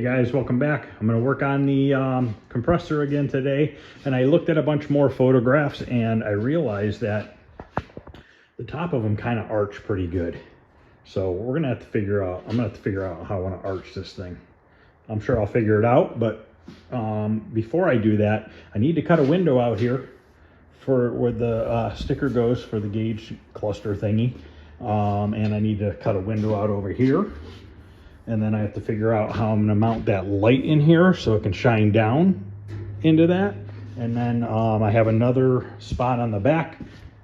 guys, welcome back. I'm going to work on the compressor again today, and I looked at a bunch more photographs and I realized that the top of them kind of arch pretty good. So we're going to have to figure out, I'm going to have to figure out how I want to arch this thing. I'm sure I'll figure it out, but before I do that, I need to cut a window out here for where the sticker goes for the gauge cluster thingy. And I need to cut a window out over here. And then I have to figure out how I'm gonna mount that light in here so it can shine down into that. And then I have another spot on the back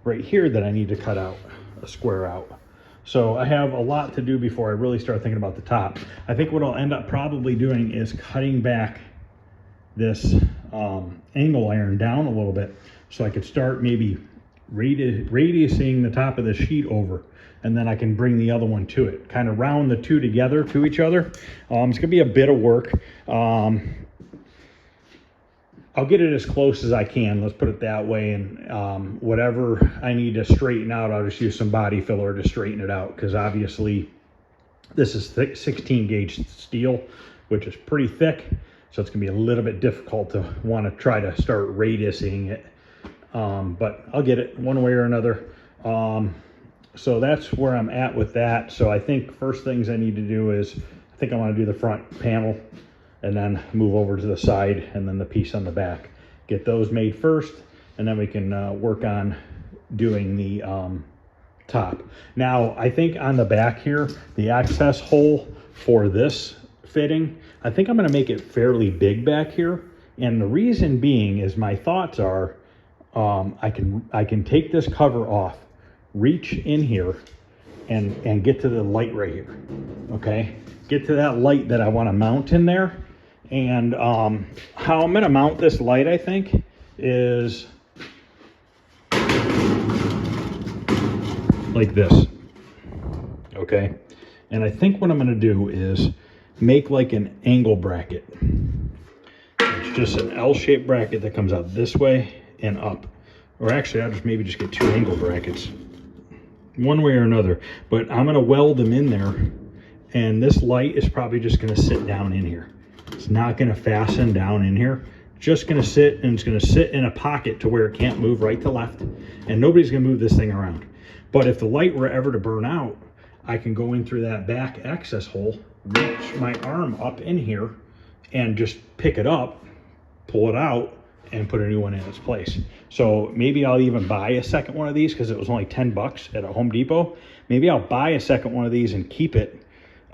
right here that I need to cut out, a square out. So I have a lot to do before I really start thinking about the top. I think what I'll end up probably doing is cutting back this angle iron down a little bit so I could start maybe radiusing the top of the sheet over, and then I can bring the other one to it, kind of round the two together to each other. It's gonna be a bit of work. I'll get it as close as I can, let's put it that way, and whatever I need to straighten out, I'll just use some body filler to straighten it out, because obviously this is thick 16 gauge steel, which is pretty thick, so it's gonna be a little bit difficult to want to try to start radiusing it, but I'll get it one way or another. So that's where I'm at with that. So I think first things I need to do is, I think I want to do the front panel and then move over to the side and then the piece on the back. Get those made first, and then we can work on doing the top. Now, I think on the back here, the access hole for this fitting, I think I'm going to make it fairly big back here. And the reason being is my thoughts are, I can take this cover off, reach in here and get to the light right here. Okay, get to that light that I want to mount in there. And how I'm going to mount this light, I think, is like this. Okay, and I think what I'm going to do is make like an angle bracket. It's just an L-shaped bracket that comes out this way and up. Or actually, I'll just maybe just get two angle brackets, one way or another. But I'm gonna weld them in there, and this light is probably just gonna sit down in here. It's not gonna fasten down in here. Just gonna sit, and it's gonna sit in a pocket to where it can't move right to left, and nobody's gonna move this thing around. But if the light were ever to burn out, I can go in through that back access hole, reach my arm up in here, and just pick it up, pull it out, and put a new one in its place. So maybe I'll even buy a second one of these, because it was only 10 bucks at a Home Depot. Maybe I'll buy a second one of these and keep it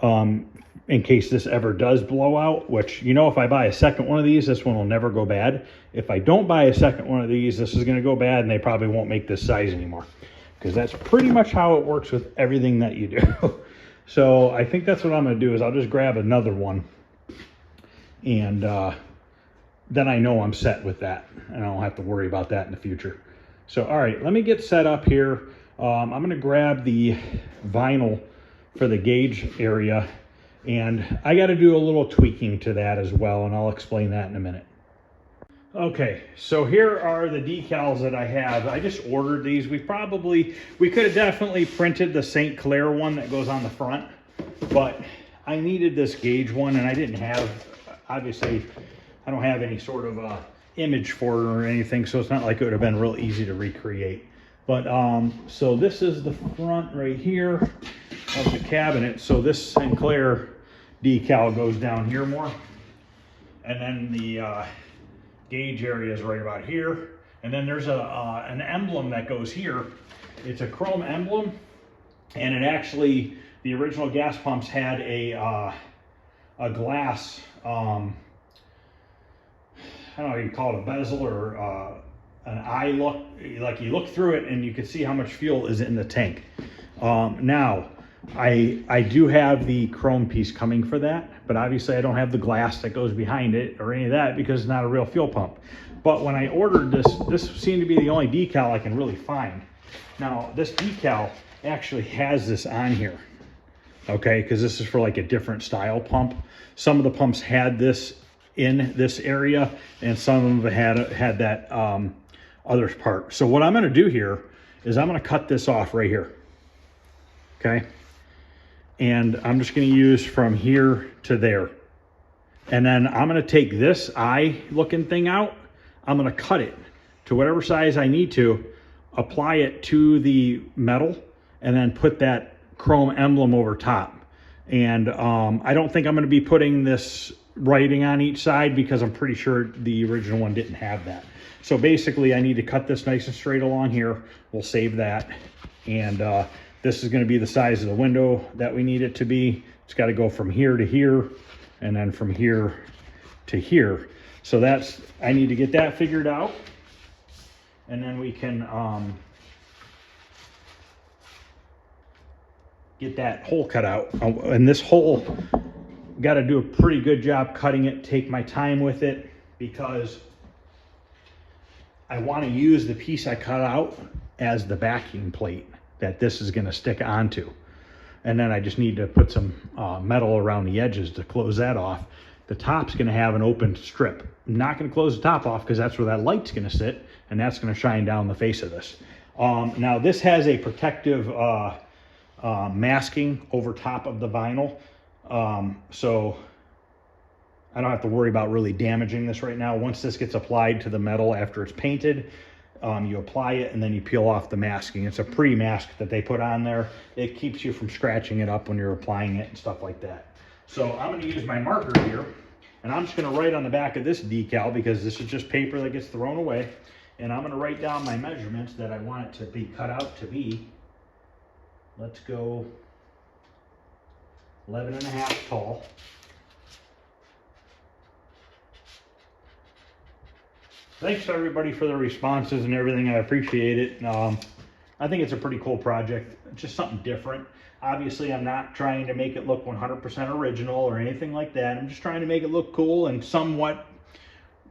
in case this ever does blow out, which, you know, if I buy a second one of these, this one will never go bad. If I don't buy a second one of these, this is gonna go bad, and they probably won't make this size anymore, because that's pretty much how it works with everything that you do. So I think that's what I'm gonna do, is I'll just grab another one, and then I know I'm set with that, and I don't have to worry about that in the future. So, all right, let me get set up here. I'm gonna grab the vinyl for the gauge area, and I gotta do a little tweaking to that as well, and I'll explain that in a minute. Okay, so here are the decals that I have. I just ordered these. We could have definitely printed the St. Clair one that goes on the front, but I needed this gauge one, and I didn't have, obviously, I don't have any sort of image for it or anything, so it's not like it would have been real easy to recreate. But so this is the front right here of the cabinet. So this St. Clair decal goes down here more, and then the gauge area is right about here. And then there's an emblem that goes here. It's a chrome emblem, and it actually, the original gas pumps had a glass, I don't know how you call it, a bezel or an eye look, like you look through it and you can see how much fuel is in the tank. Now, I do have the chrome piece coming for that, but obviously I don't have the glass that goes behind it or any of that, because it's not a real fuel pump. But when I ordered this seemed to be the only decal I can really find. Now, this decal actually has this on here, okay, because this is for like a different style pump. Some of the pumps had this in this area, and some of them had that other part. So what I'm going to do here is I'm going to cut this off right here, okay, and I'm just going to use from here to there. And then I'm gonna take this eye looking thing out, I'm gonna cut it to whatever size I need to, apply it to the metal, and then put that chrome emblem over top. And I don't think I'm gonna be putting this writing on each side because I'm pretty sure the original one didn't have that. So basically I need to cut this nice and straight along here. We'll save that. And this is gonna be the size of the window that we need it to be. It's gotta go from here to here, and then from here to here. So that's, I need to get that figured out. And then we can get that hole cut out. And this hole, got to do a pretty good job cutting it, take my time with it, because I want to use the piece I cut out as the backing plate that this is going to stick onto. And then I just need to put some metal around the edges to close that off. The top's going to have an open strip. I'm not going to close the top off because that's where that light's going to sit, and that's going to shine down the face of this. Now this has a protective masking over top of the vinyl. So I don't have to worry about really damaging this right now. Once this gets applied to the metal after it's painted, you apply it and then you peel off the masking. It's a pre-mask that they put on there. It keeps you from scratching it up when you're applying it and stuff like that. So I'm going to use my marker here, and I'm just going to write on the back of this decal, because this is just paper that gets thrown away. And I'm going to write down my measurements that I want it to be cut out to be. Let's go 11.5 tall. Thanks to everybody for the responses and everything. I appreciate it. I think it's a pretty cool project. It's just something different. Obviously, I'm not trying to make it look 100% original or anything like that. I'm just trying to make it look cool and somewhat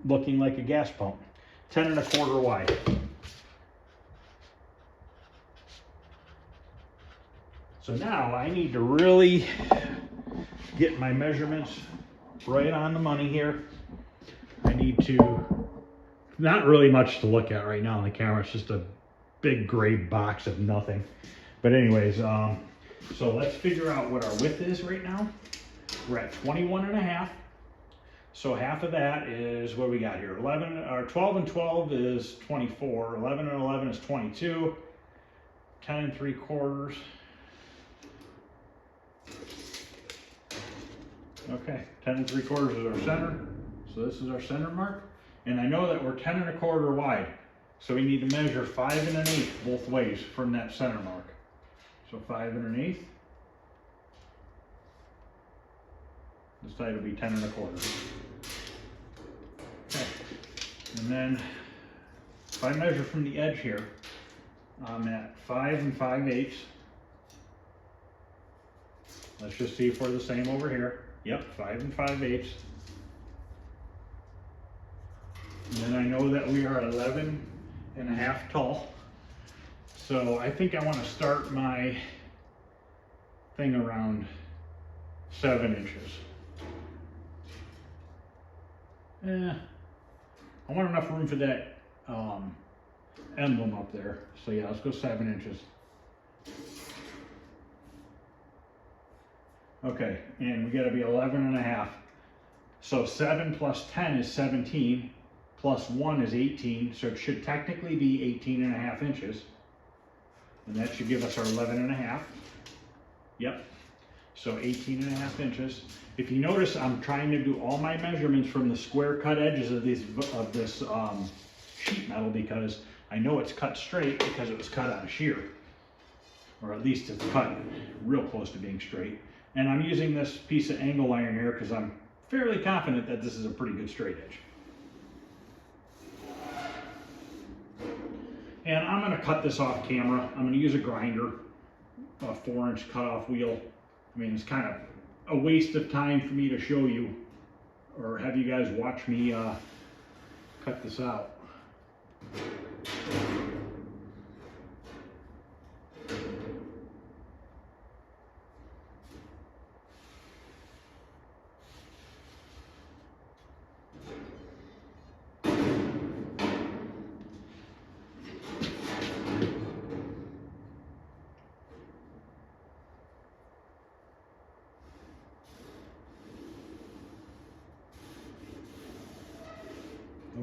looking like a gas pump. 10.25 wide. So now I need to really get my measurements right on the money here. I need to, not really much to look at right now on the camera. It's just a big gray box of nothing. But anyways, so let's figure out what our width is right now. We're at 21.5. So half of that is what we got here. 11 or 12 and 12 is 24. 11 and 11 is 22. 10 3/4. Okay, 10 3/4 is our center. So this is our center mark. And I know that we're 10.25 wide. So we need to measure 5 1/8 both ways from that center mark. So 5 1/8. This side will be 10.25. Okay. And then if I measure from the edge here, I'm at 5 5/8. Let's just see if we're the same over here. Yep, 5 5/8. And then I know that we are 11.5 tall. So I think I want to start my thing around 7 inches. I want enough room for that emblem up there. So yeah, let's go 7 inches. Okay, and we got to be 11.5. So 7 plus 10 is 17, plus 1 is 18, so it should technically be 18.5 inches. And that should give us our 11.5. Yep, so 18.5 inches. If you notice, I'm trying to do all my measurements from the square cut edges of this sheet metal, because I know it's cut straight because it was cut on a shear. Or at least it's cut real close to being straight. And I'm using this piece of angle iron here because I'm fairly confident that this is a pretty good straight edge. And I'm going to cut this off camera. I'm going to use a grinder, a 4-inch cutoff wheel. I mean, it's kind of a waste of time for me to show you or have you guys watch me cut this out.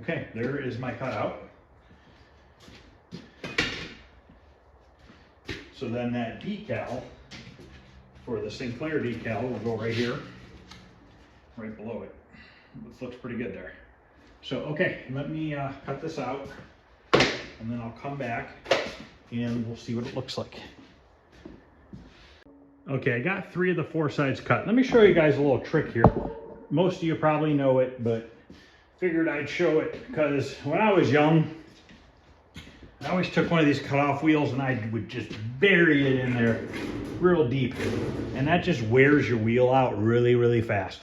Okay, there is my cutout. So then that decal for the Sinclair decal will go right here, right below it. This looks pretty good there. So, okay, let me cut this out, and then I'll come back and we'll see what it looks like. Okay, I got 3 of the 4 sides cut. Let me show you guys a little trick here. Most of you probably know it, but figured I'd show it because when I was young, I always took one of these cut-off wheels and I would just bury it in there real deep. And that just wears your wheel out really, really fast.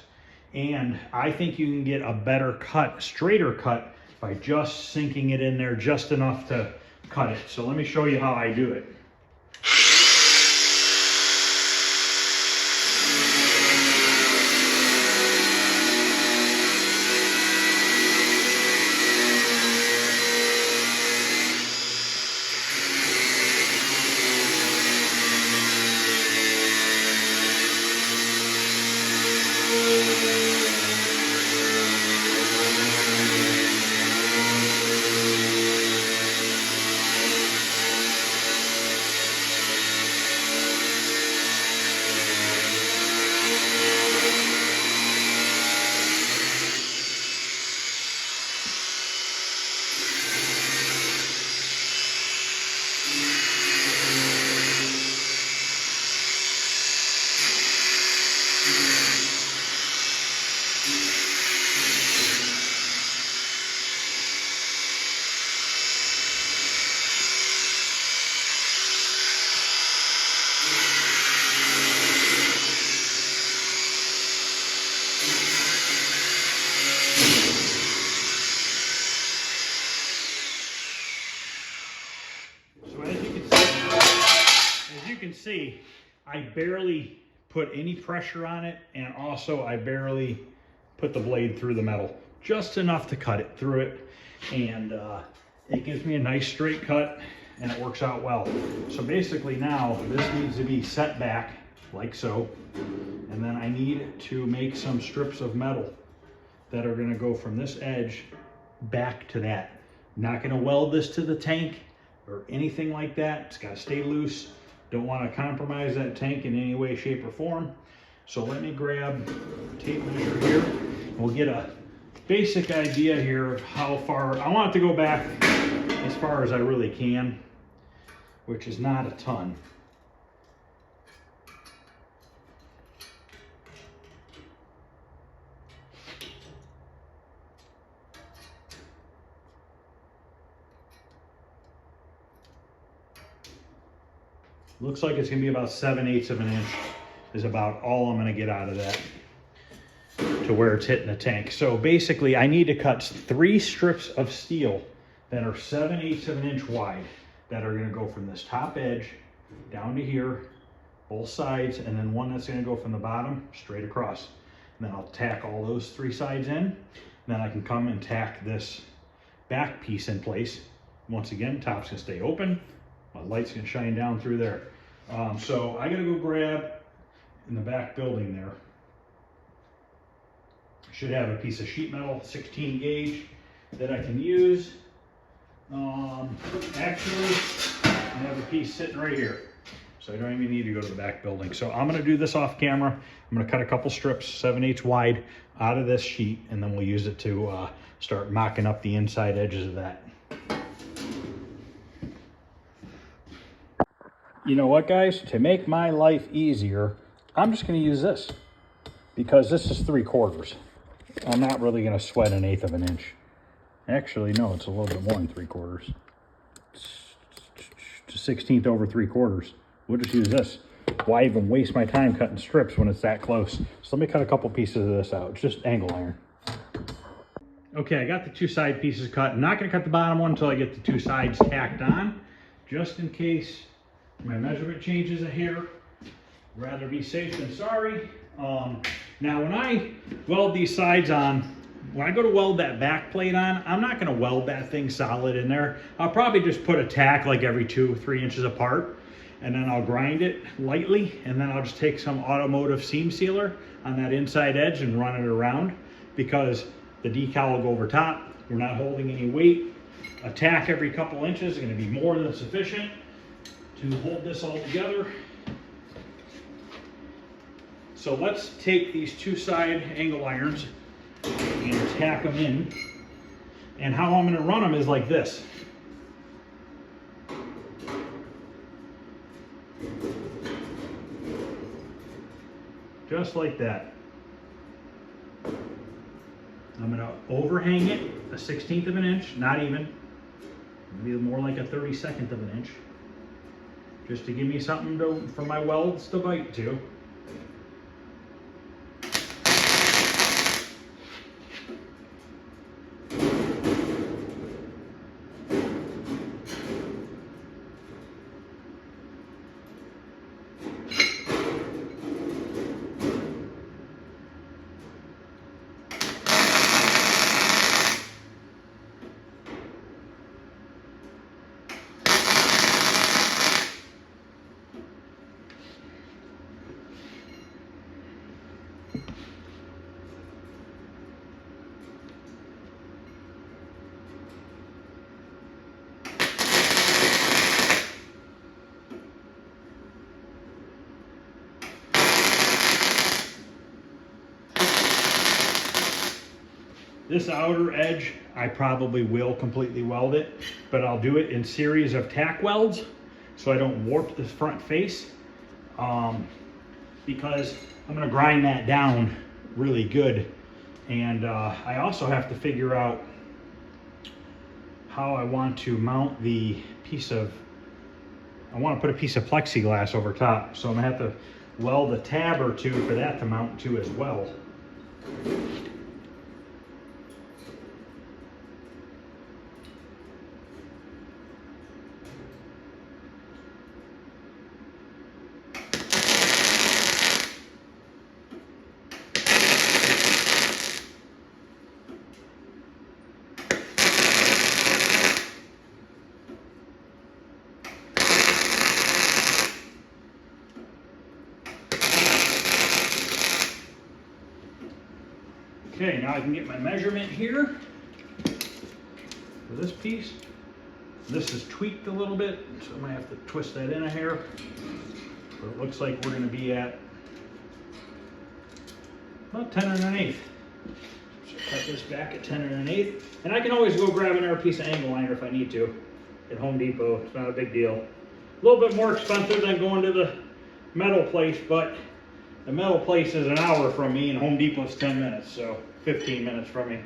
And I think you can get a better cut, straighter cut, by just sinking it in there just enough to cut it. So let me show you how I do it. See, I barely put any pressure on it, and also I barely put the blade through the metal, just enough to cut it through it, and it gives me a nice straight cut and it works out well. So basically now this needs to be set back like so, and then I need to make some strips of metal that are going to go from this edge back to that. I'm not going to weld this to the tank or anything like that. It's got to stay loose. Don't want to compromise that tank in any way, shape, or form. So let me grab a tape measure here. We'll get a basic idea here of how far. I want it to go back as far as I really can, which is not a ton. Looks like it's gonna be about 7/8 of an inch is about all I'm gonna get out of that to where it's hitting the tank. So basically I need to cut 3 strips of steel that are 7/8 of an inch wide that are gonna go from this top edge down to here, both sides, and then one that's gonna go from the bottom straight across. And then I'll tack all those 3 sides in. And then I can come and tack this back piece in place. Once again, top's gonna stay open. My light's gonna shine down through there. So I gotta go grab in the back building there. I should have a piece of sheet metal, 16 gauge, that I can use. Actually, I have a piece sitting right here. So I don't even need to go to the back building. So I'm gonna do this off camera. I'm gonna cut a couple strips, 7/8 wide, out of this sheet, and then we'll use it to start mocking up the inside edges of that. You know what, guys? To make my life easier, I'm just going to use this because this is 3/4. I'm not really going to sweat 1/8 of an inch. Actually, no, it's a little bit more than 3/4. It's 1/16 over 3/4. We'll just use this. Why even waste my time cutting strips when it's that close? So let me cut a couple pieces of this out. It's just angle iron. Okay, I got the 2 side pieces cut. I'm not going to cut the bottom one until I get the 2 sides tacked on, just in case my measurement changes a hair. Rather be safe than sorry. Now when I weld these sides on, when I go to weld that back plate on, I'm not gonna weld that thing solid in there. I'll probably just put a tack like every 2 or 3 inches apart, and then I'll grind it lightly, and then I'll just take some automotive seam sealer on that inside edge and run it around, because the decal will go over top, You're not holding any weight. A tack every couple inches is going to be more than sufficient to hold this all together. So let's take these two side angle irons and tack them in. And how I'm going to run them is like this. Just like that. I'm going to overhang it a 1/16 of an inch, not even. Maybe more like a 32nd of an inch. Just to give me something for my welds to bite to. This outer edge, I probably will completely weld it, but I'll do it in series of tack welds so I don't warp the front face, because I'm going to grind that down really good. And I also have to figure out how I want to mount the piece of, I want to put a piece of plexiglass over top, so I'm going to have to weld a tab or two for that to mount to as well. Okay, now I can get my measurement here for this piece. This is tweaked a little bit, so I might have to twist that in a hair. But it looks like we're going to be at about 10 1/8. So cut this back at 10 1/8. And I can always go grab another piece of angle iron if I need to at Home Depot. It's not a big deal. A little bit more expensive than going to the metal place, but the metal place is an hour from me and Home Depot's 10 minutes, so 15 minutes from me.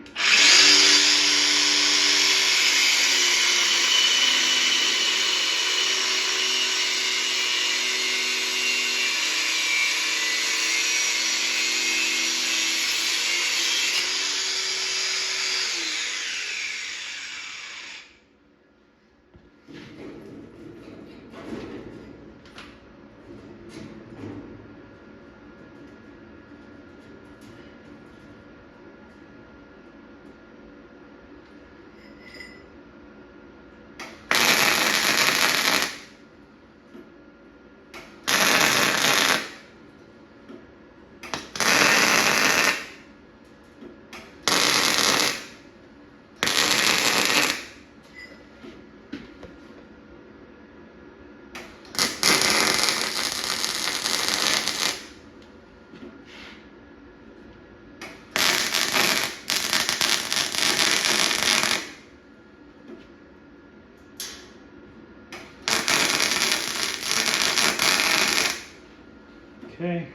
Okay,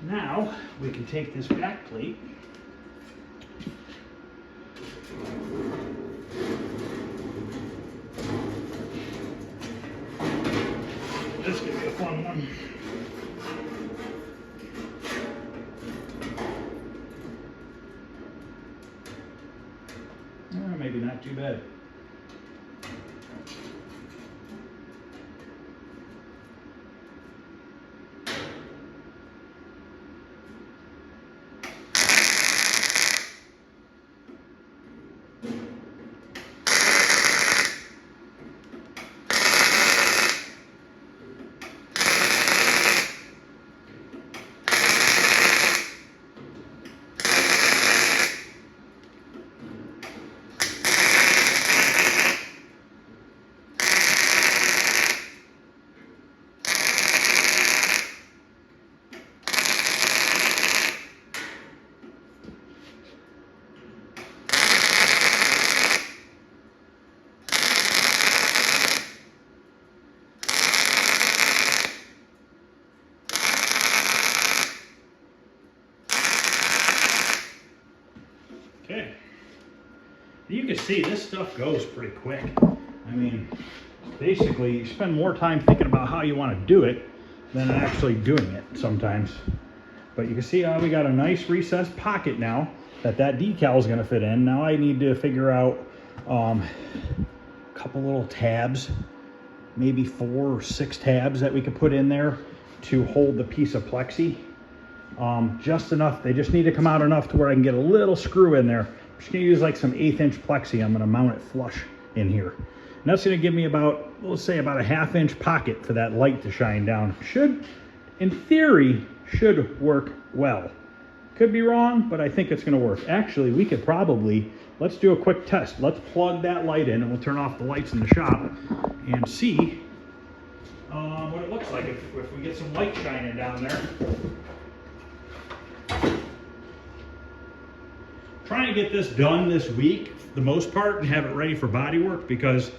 now we can take this back plate this is going to be a fun one. Maybe not too bad. You can see this stuff goes pretty quick. I mean, basically you spend more time thinking about how you want to do it than actually doing it sometimes. But you can see how we got a nice recessed pocket now that decal is going to fit in. Now I need to figure out a couple little tabs, maybe 4 or 6 tabs that we could put in there to hold the piece of plexi. Just enough. They just need to come out enough to where I can get a little screw in there. I'm just going to use like some 1/8 inch plexi. I'm going to mount it flush in here. And that's going to give me about, let's say about a 1/2 inch pocket for that light to shine down. Should, in theory, should work well. Could be wrong, but I think it's going to work. Actually, we could probably, let's do a quick test. Let's plug that light in and we'll turn off the lights in the shop and see what it looks like if we get some light shining down there. Trying to get this done this week, for the most part, and have it ready for body work, because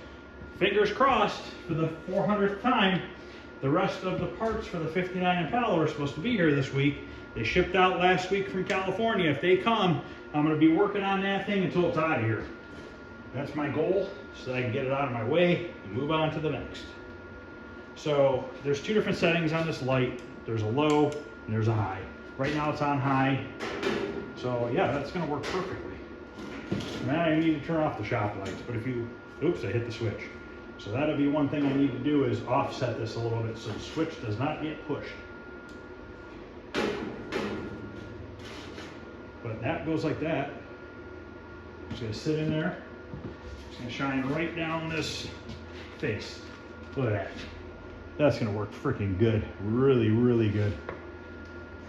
fingers crossed for the 400th time, the rest of the parts for the 59 Impala are supposed to be here this week. They shipped out last week from California. If they come, I'm going to be working on that thing until it's out of here. That's my goal, so that I can get it out of my way and move on to the next. So there's 2 different settings on this light. There's a low and there's a high. Right now it's on high. So yeah, that's going to work perfectly. Now I need to turn off the shop lights, but if you, oops, I hit the switch. So that'll be one thing I need to do, is offset this a little bit so the switch does not get pushed. But that goes like that. It's going to sit in there. It's going to shine right down this face. Look at that. That's going to work freaking good. Really, really good.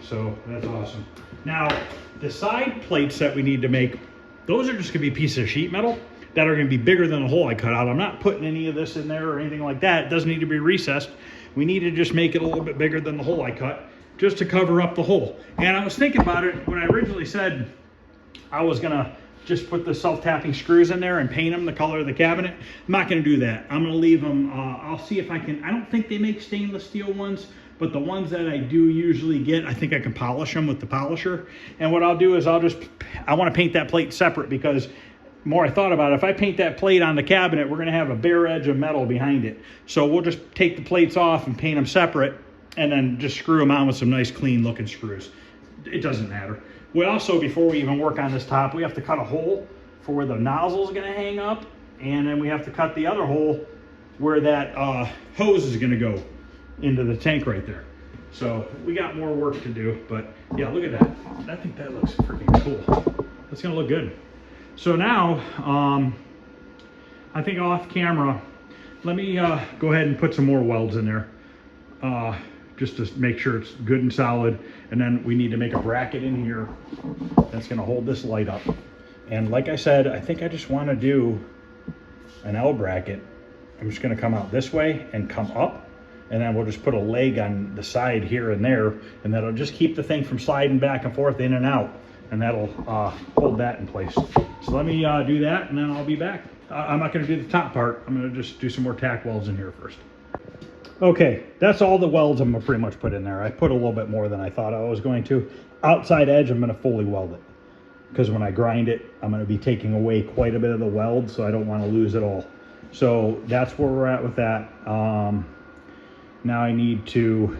So that's awesome. Now, the side plates that we need to make, those are just going to be pieces of sheet metal that are going to be bigger than the hole I cut out. I'm not putting any of this in there or anything like that. It doesn't need to be recessed. We need to just make it a little bit bigger than the hole I cut, just to cover up the hole. And I was thinking about it when I originally said I was going to just put the self-tapping screws in there and paint them the color of the cabinet. I'm not going to do that. I'm going to leave them, I'll see if I can. I don't think they make stainless steel ones, but the ones that I do usually get, I think I can polish them with the polisher. And what I'll do is I want to paint that plate separate, because the more I thought about it, if I paint that plate on the cabinet, we're going to have a bare edge of metal behind it. So we'll just take the plates off and paint them separate, and then just screw them on with some nice clean looking screws. It doesn't matter. We also, before we even work on this top, we have to cut a hole for where the nozzle is going to hang up, and then we have to cut the other hole where that hose is going to go into the tank right there. So we got more work to do, but yeah, look at that. I think that looks freaking cool. That's going to look good. So now, I think off camera, let me go ahead and put some more welds in there. Just to make sure it's good and solid. And then we need to make a bracket in here that's going to hold this light up. And like I said, I think I just want to do an L bracket. I'm just going to come out this way and come up, and then we'll just put a leg on the side here and there, and that'll just keep the thing from sliding back and forth in and out, and that'll hold that in place. So let me do that, and then I'll be back. I'm not going to do the top part. I'm going to just do some more tack welds in here first. Okay, that's all the welds I'm going to pretty much put in there. I put a little bit more than I thought I was going to. Outside edge, I'm going to fully weld it, because when I grind it, I'm going to be taking away quite a bit of the weld, so I don't want to lose it all. So that's where we're at with that. Now I need to, you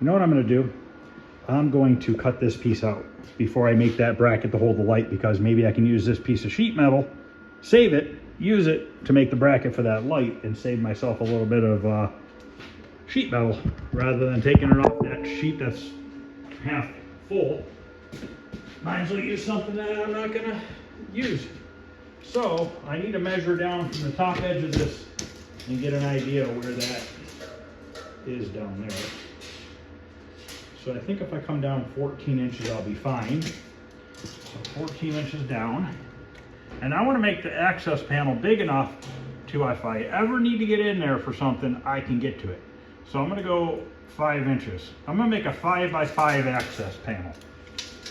know what I'm going to do? I'm going to cut this piece out before I make that bracket to hold the light, because maybe I can use this piece of sheet metal, save it, use it to make the bracket for that light, and save myself a little bit of sheet metal rather than taking it off that sheet that's half full. Might as well use something that I'm not going to use. So I need to measure down from the top edge of this and get an idea of where that is down there. So I think if I come down 14 inches, I'll be fine. So 14 inches down. And I want to make the access panel big enough to, if I ever need to get in there for something, I can get to it. So I'm going to go 5 inches. I'm going to make a 5x5 access panel.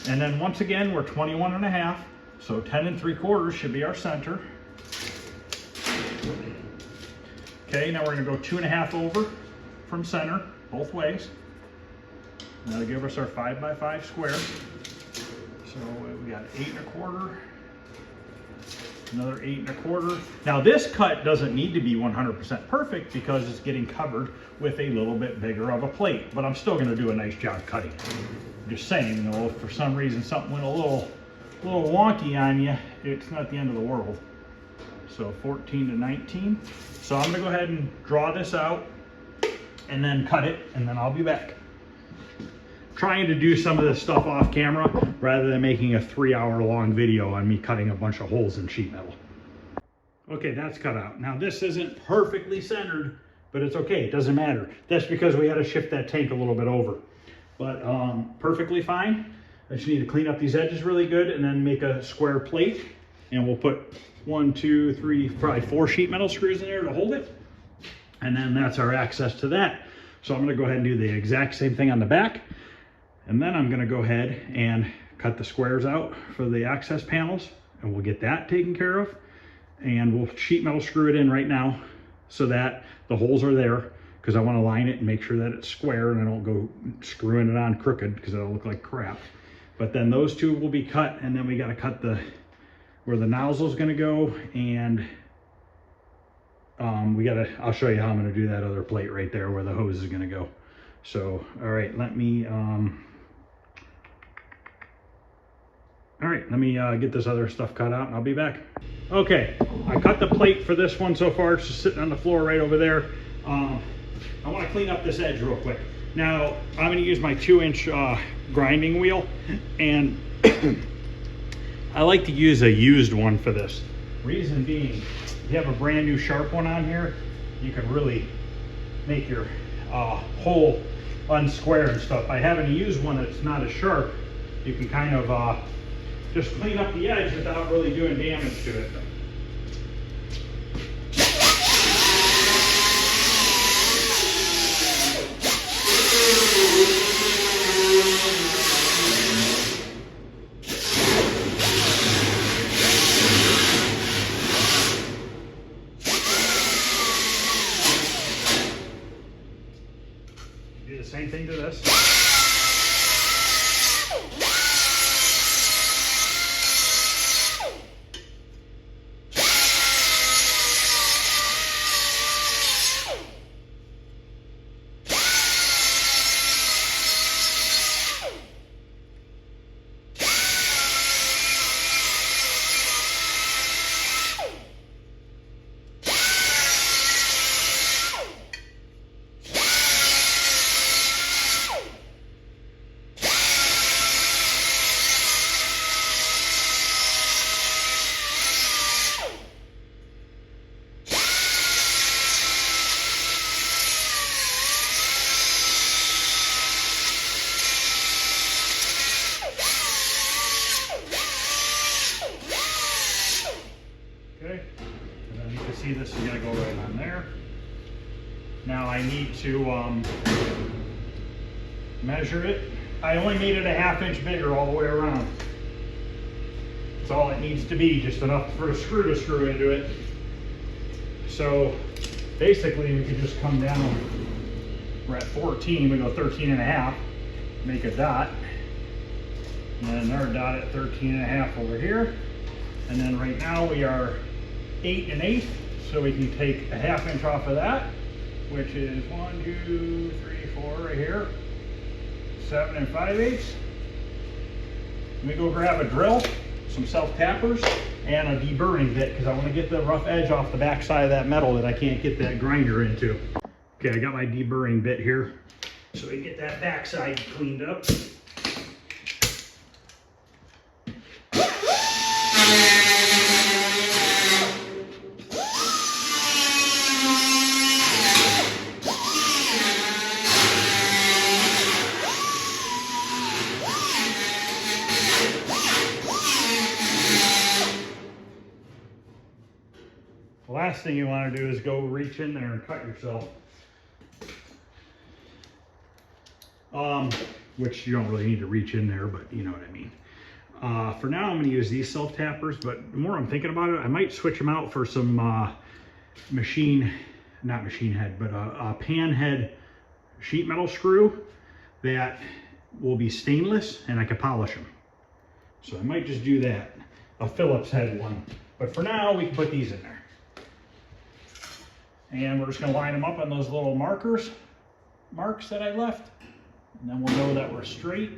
And then once again, we're 21.5. So 10 3/4 should be our center. Okay, now we're going to go 2.5 over from center, both ways. And that'll give us our 5x5 square. So we got 8 1/4. Another 8 1/4. Now this cut doesn't need to be 100% perfect because it's getting covered with a little bit bigger of a plate, but I'm still gonna do a nice job cutting it. I'm just saying, you know, if for some reason something went a little wonky on you, it's not the end of the world. So 14 to 19. So I'm gonna go ahead and draw this out and then cut it, and then I'll be back. Trying to do some of this stuff off camera rather than making a 3-hour long video on me cutting a bunch of holes in sheet metal. Okay, that's cut out. Now this isn't perfectly centered, but it's okay, it doesn't matter. That's because we had to shift that tank a little bit over. But perfectly fine. I just need to clean up these edges really good and then make a square plate. And we'll put 1, 2, 3, probably 4 sheet metal screws in there to hold it. And then that's our access to that. So I'm gonna go ahead and do the exact same thing on the back. And then I'm gonna go ahead and cut the squares out for the access panels, and we'll get that taken care of. And we'll sheet metal screw it in right now so that the holes are there, because I wanna line it and make sure that it's square and I don't go screwing it on crooked because it'll look like crap. But then those two will be cut, and then we gotta cut where the nozzle's gonna go, and I'll show you how I'm gonna do that other plate right there where the hose is gonna go. So, all right, let me get this other stuff cut out and I'll be back. Okay, I cut the plate for this one so far. It's just sitting on the floor right over there. I want to clean up this edge real quick. Now, I'm going to use my 2-inch grinding wheel, and I like to use a used one for this. Reason being, if you have a brand new sharp one on here, you can really make your hole unsquare and stuff. By having a used one that's not as sharp, you can kind of just clean up the edge without really doing damage to it. Do the same thing to this. Okay, and then you can see this is going to go right on there. Now I need to measure it. I only made it a 1/2 inch bigger all the way around. That's all it needs to be, just enough for a screw to screw into it. So basically we could just come down, we're at 14, we go 13.5, make a dot, and then another dot at 13.5 over here. And then right now we are 8 1/8, so we can take a 1/2 inch off of that, which is 1, 2, 3, 4 right here, 7 5/8. Let me go grab a drill, some self-tappers, and a deburring bit, because I want to get the rough edge off the back side of that metal that I can't get that grinder into. Okay, I got my deburring bit here, so we can get that back side cleaned up. The last thing you want to do is go reach in there and cut yourself. Which you don't really need to reach in there, but you know what I mean. For now, I'm going to use these self-tappers, but the more I'm thinking about it, I might switch them out for some not machine head, but a pan head sheet metal screw that will be stainless, and I can polish them. So I might just do that. A Phillips head one. But for now, we can put these in there. And we're just gonna line them up on those little marks that I left. And then we'll know that we're straight.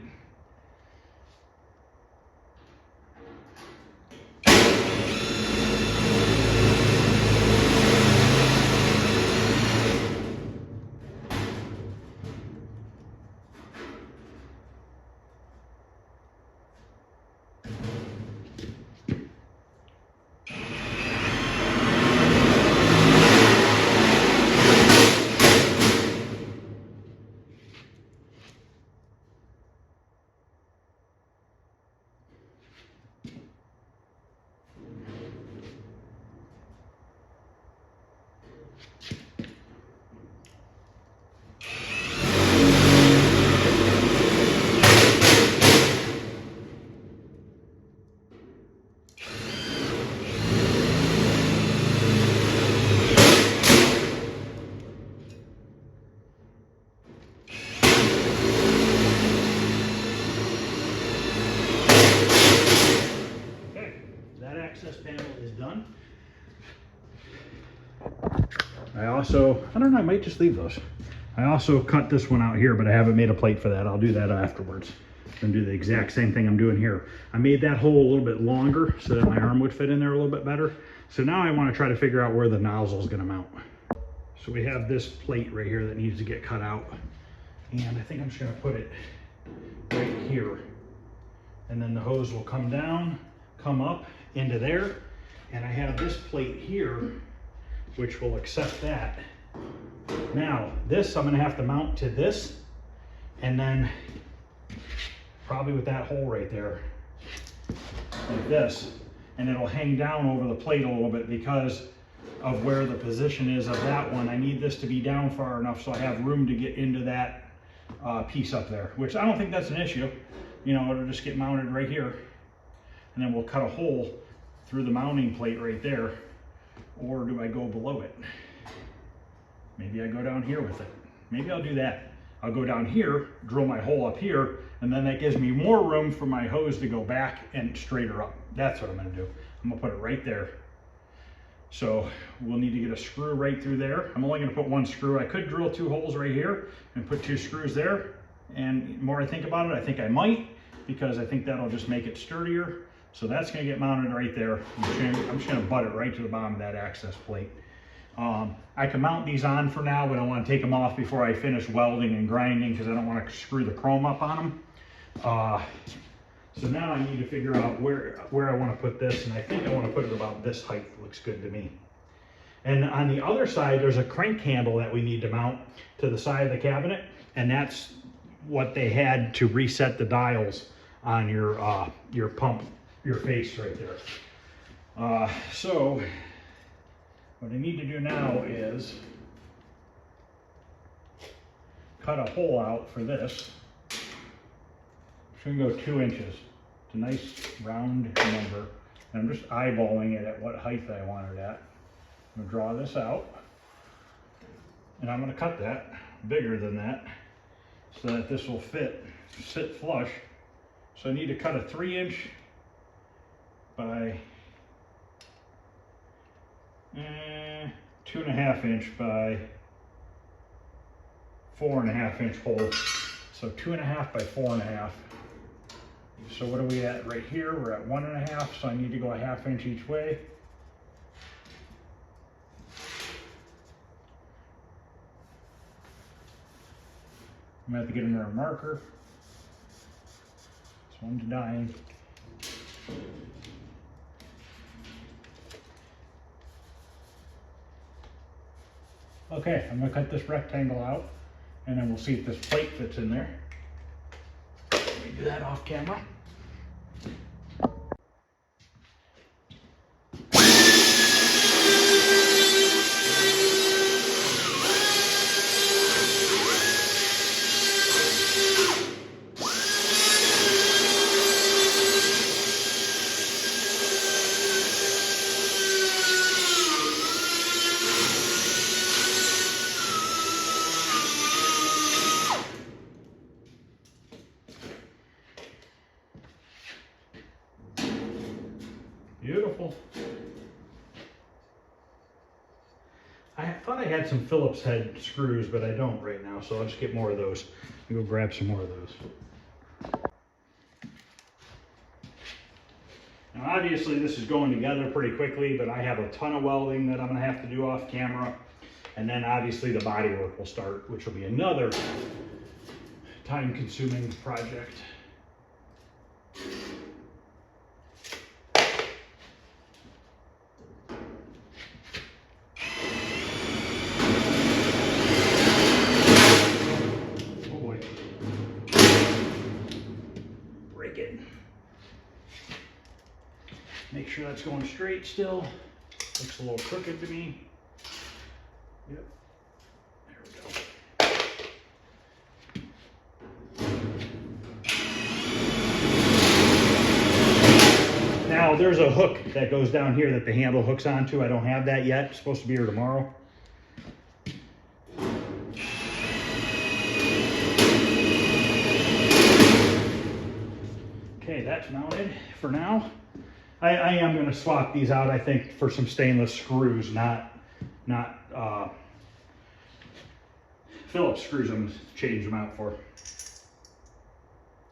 Access panel is done. I don't know, I might just leave those. I also cut this one out here, but I haven't made a plate for that. I'll do that afterwards. I'm gonna do the exact same thing I'm doing here. I made that hole a little bit longer so that my arm would fit in there a little bit better. So now I want to try to figure out where the nozzle is gonna mount. So we have this plate right here that needs to get cut out. And I think I'm just gonna put it right here. And then the hose will come down, come up into there. And I have this plate here, which will accept that. Now, this I'm gonna have to mount to this, and then probably with that hole right there, like this, and it'll hang down over the plate a little bit because of where the position is of that one. I need this to be down far enough so I have room to get into that piece up there, which I don't think that's an issue. You know, it'll just get mounted right here, and then we'll cut a hole through the mounting plate right there. Or do I go below it? Maybe I go down here with it. Maybe I'll do that. I'll go down here, drill my hole up here, and then that gives me more room for my hose to go back and straighter up. That's what I'm gonna do. I'm gonna put it right there. So we'll need to get a screw right through there. I'm only gonna put one screw. I could drill 2 holes right here and put 2 screws there. And the more I think about it, I think I might, because I think that'll just make it sturdier. So that's gonna get mounted right there. I'm just gonna butt it right to the bottom of that access plate. I can mount these on for now, but I want to take them off before I finish welding and grinding because I don't want to screw the chrome up on them. So now I need to figure out where I want to put this, and I think I want to put it about this height. Looks good to me. And on the other side, there's a crank handle that we need to mount to the side of the cabinet, and that's what they had to reset the dials on your pump, your face right there. So what I need to do now is cut a hole out for this. I'm gonna go 2 inches. It's a nice round number. And I'm just eyeballing it at what height I want it at. I'm gonna draw this out. And I'm gonna cut that bigger than that so that this will sit flush. So I need to cut a 3-inch by 2.5 inch by 4.5 inch hole. So 2.5 by 4.5. So what are we at right here? We're at 1.5, so I need to go a 1/2 inch each way. I'm gonna have to get another marker. This one's dying. Okay, I'm gonna cut this rectangle out, and then we'll see if this plate fits in there. Let me do that off camera. Beautiful. thought I had some Phillips head screws, but I don't right now, so I'll just get more of those and go grab some more of those. Now obviously this is going together pretty quickly, but I have a ton of welding that I'm gonna have to do off camera. And then obviously the body work will start, which will be another time-consuming project. Oh boy. Break it. Make sure that's going straight still. Looks a little crooked to me. Yep. There we go. Now there's a hook that goes down here that the handle hooks onto. I don't have that yet. It's supposed to be here tomorrow. Okay, that's mounted for now. I am going to swap these out, I think, for some stainless screws, not Phillips screws. I'm going to change them out for.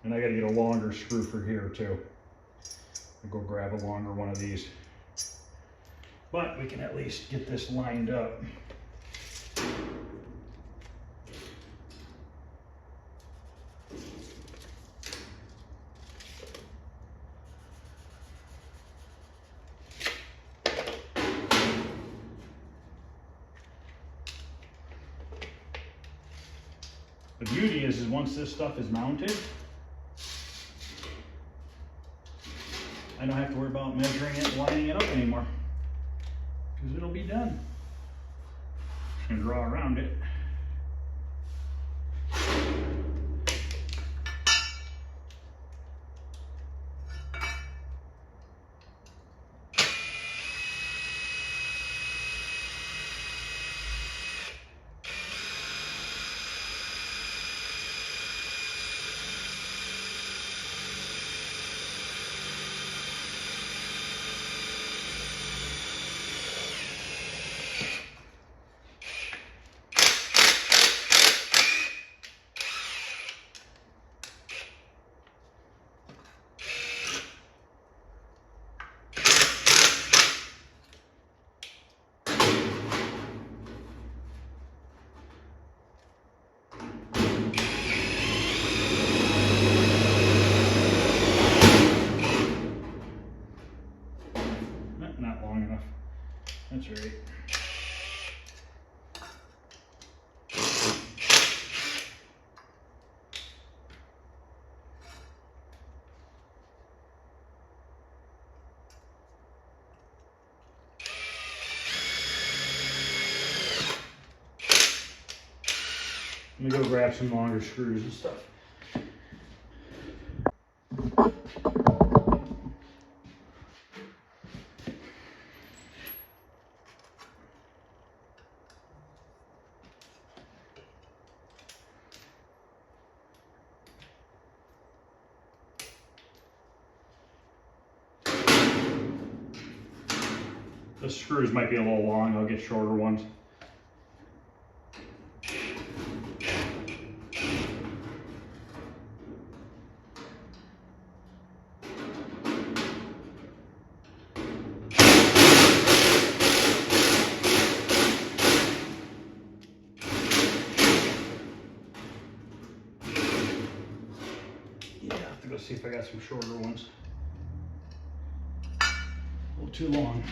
And I got to get a longer screw for here too. I'll go grab a longer one of these. But we can at least get this lined up. The beauty is once this stuff is mounted, I don't have to worry about measuring it and lining it up anymore, because it'll be done. Just gonna draw around it. Not long enough. That's right. Let me go grab some longer screws and stuff. The screws might be a little long. I'll get shorter ones. Yeah, I have to go see if I got some shorter ones. A little too long.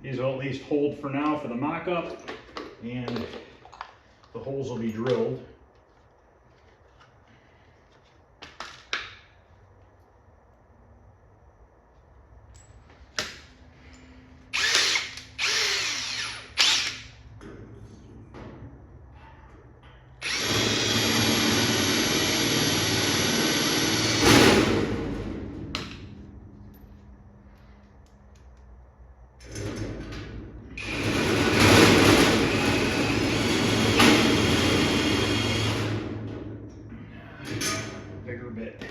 These will at least hold for now for the mock-up, and the holes will be drilled. Bigger bit.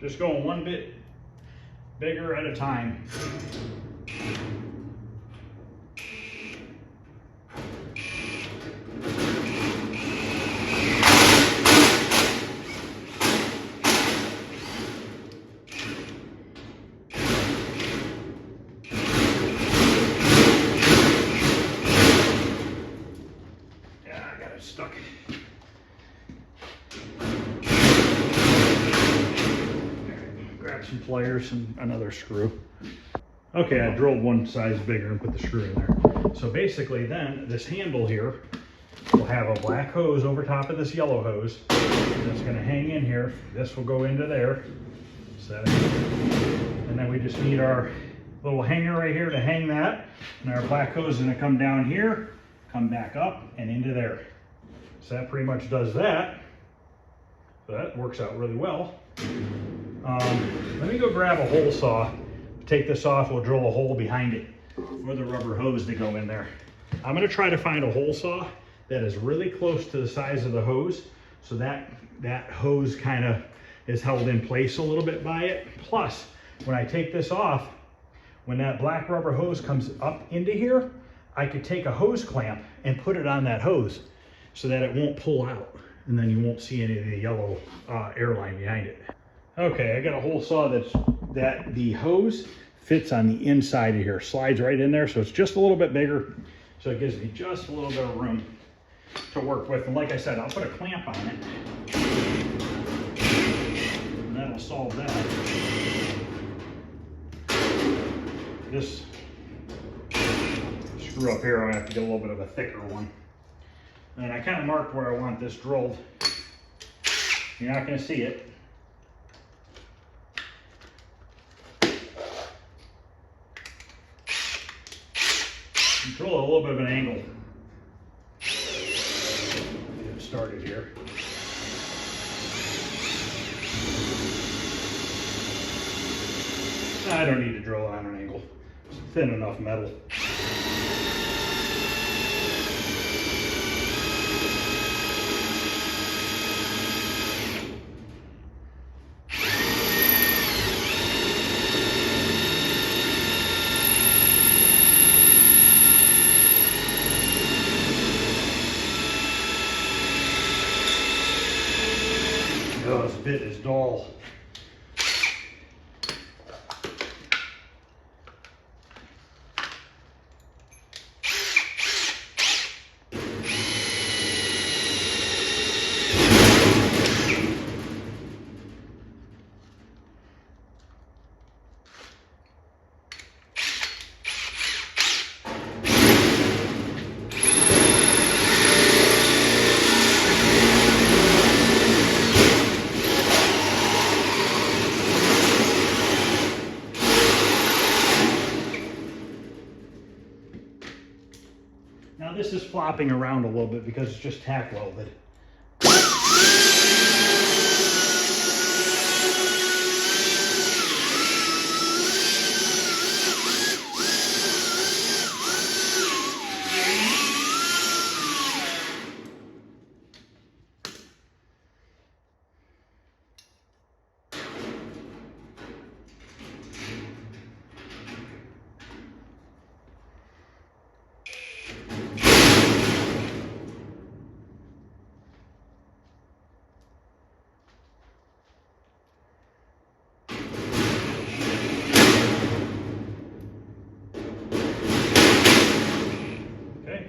Just going one bit bigger at a time. Yeah, I got it stuck. Grab some pliers and another screw. Okay, I drilled one size bigger and put the screw in there. So basically then, this handle here will have a black hose over top of this yellow hose that's gonna hang in here. This will go into there. And then we just need our little hanger right here to hang that. And our black hose is gonna come down here, come back up and into there. So that pretty much does that. So that works out really well. Let me go grab a hole saw. Take this off, we'll drill a hole behind it for the rubber hose to go in there. I'm gonna try to find a hole saw that is really close to the size of the hose, so that hose kind of is held in place a little bit by it. Plus, when I take this off, when that black rubber hose comes up into here, I could take a hose clamp and put it on that hose so that it won't pull out, and then you won't see any of the yellow airline behind it. Okay, I got a hole saw that the hose fits on the inside of here, slides right in there, so it's just a little bit bigger, so it gives me just a little bit of room to work with. And like I said, I'll put a clamp on it, and that'll solve that. This screw up here, I'm gonna have to get a little bit of a thicker one. And I kind of marked where I want this drilled. You're not gonna see it. Drill a little bit of an angle. Get started here. I don't need to drill it on an angle. It's thin enough metal. Oh, this bit is dull. Now this is flopping around a little bit because it's just tack welded.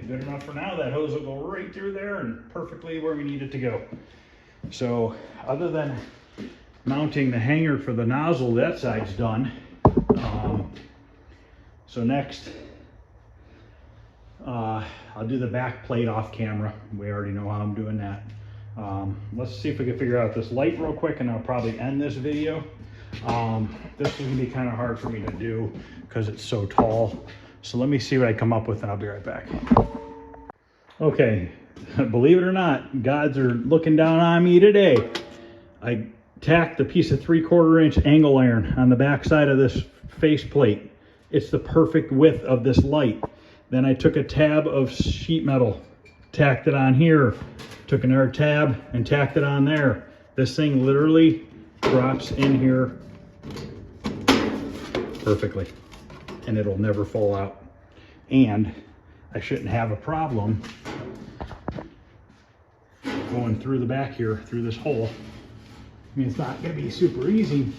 good enough for now. That hose will go right through there and perfectly where we need it to go. So other than mounting the hanger for the nozzle, that side's done. So next, I'll do the back plate off camera. We already know how I'm doing that. Let's see if we can figure out this light real quick, and I'll probably end this video. This is gonna be kind of hard for me to do because it's so tall. So let me see what I come up with, and I'll be right back. Okay, believe it or not, gods are looking down on me today. I tacked a piece of 3/4 inch angle iron on the back side of this face plate. It's the perfect width of this light. Then I took a tab of sheet metal, tacked it on here, took another tab and tacked it on there. This thing literally drops in here perfectly, and it'll never fall out. And I shouldn't have a problem going through the back here, through this hole. I mean, it's not gonna be super easy.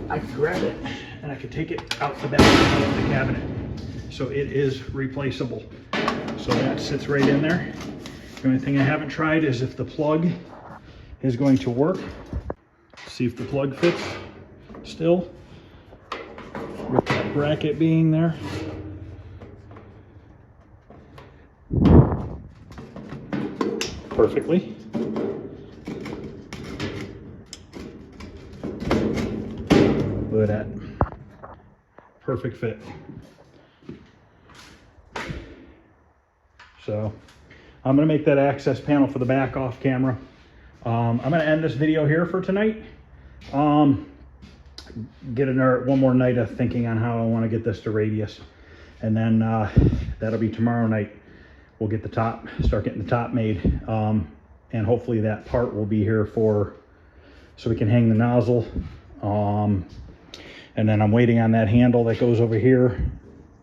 I can grab it and I can take it out the back of the cabinet. So it is replaceable. So that sits right in there. The only thing I haven't tried is if the plug is going to work. See if the plug fits still with that bracket being there. Perfectly. Look at that. Perfect fit. So I'm going to make that access panel for the back off camera. I'm going to end this video here for tonight. Get one more night of thinking on how I want to get this to radius. And then that'll be tomorrow night. We'll get the top, start getting the top made. And hopefully that part will be here so we can hang the nozzle. And then I'm waiting on that handle that goes over here.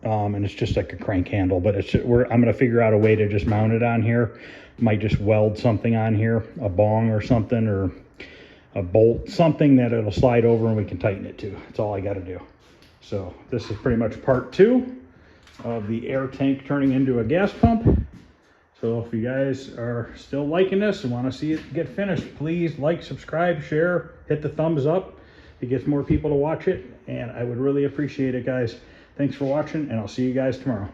And it's just like a crank handle, but I'm going to figure out a way to just mount it on here. Might just weld something on here, a bong or something, or a bolt, something that it'll slide over and we can tighten it to. That's all I got to do. So this is pretty much part 2 of the air tank turning into a gas pump. So if you guys are still liking this and want to see it get finished, please like, subscribe, share, hit the thumbs up. It gets more people to watch it, and I would really appreciate it, guys. Thanks for watching, and I'll see you guys tomorrow.